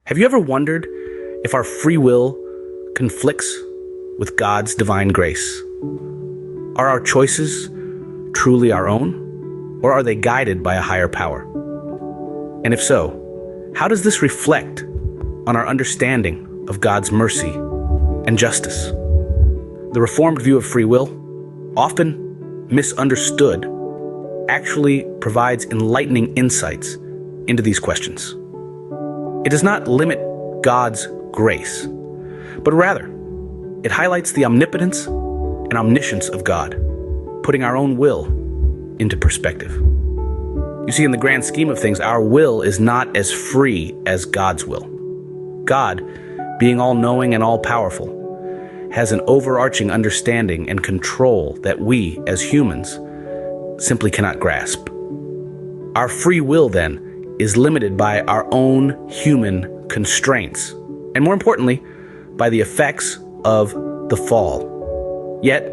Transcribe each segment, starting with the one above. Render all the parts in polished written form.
Have you ever wondered if our free will conflicts with God's divine grace? Are our choices truly our own, or are they guided by a higher power? And if so, how does this reflect on our understanding of God's mercy and justice? The Reformed view of free will, often misunderstood, actually provides enlightening insights into these questions. It does not limit God's grace, but rather, it highlights the omnipotence and omniscience of God, putting our own will into perspective. You see, in the grand scheme of things, our will is not as free as God's will. God, being all-knowing and all-powerful, has an overarching understanding and control that we, as humans, simply cannot grasp. Our free will, then, is limited by our own human constraints, and more importantly, by the effects of the fall. Yet,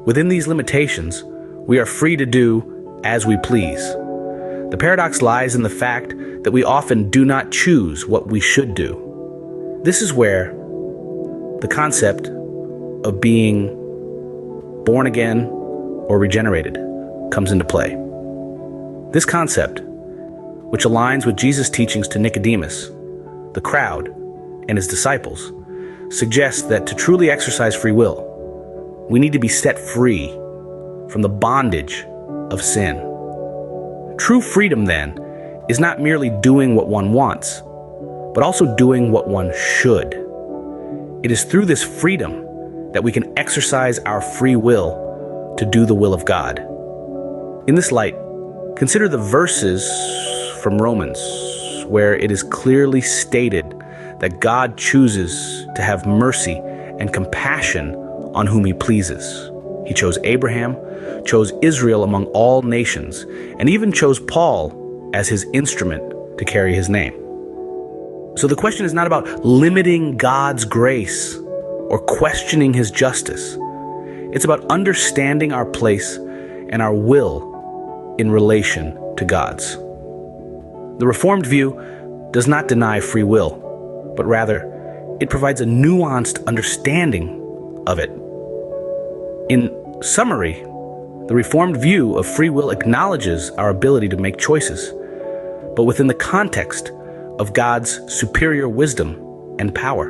within these limitations, we are free to do as we please. The paradox lies in the fact that we often do not choose what we should do. This is where the concept of being born again or regenerated comes into play. This concept, which aligns with Jesus' teachings to Nicodemus, the crowd, and his disciples, suggests that to truly exercise free will, we need to be set free from the bondage of sin. True freedom, then, is not merely doing what one wants, but also doing what one should. It is through this freedom that we can exercise our free will to do the will of God. In this light, consider the verses from Romans, where it is clearly stated that God chooses to have mercy and compassion on whom he pleases. He chose Abraham, chose Israel among all nations, and even chose Paul as his instrument to carry his name. So the question is not about limiting God's grace or questioning his justice. It's about understanding our place and our will in relation to God's. The Reformed view does not deny free will, but rather, it provides a nuanced understanding of it. In summary, the Reformed view of free will acknowledges our ability to make choices, but within the context of God's superior wisdom and power.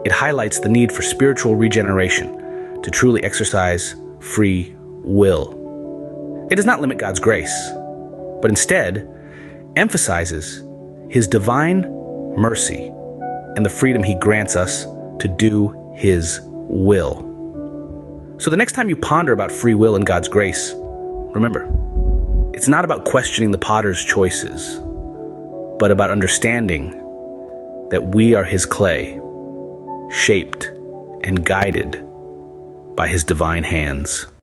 It highlights the need for spiritual regeneration to truly exercise free will. It does not limit God's grace, but instead emphasizes his divine mercy and the freedom he grants us to do his will. So the next time you ponder about free will and God's grace, remember, it's not about questioning the potter's choices, but about understanding that we are his clay, shaped and guided by his divine hands.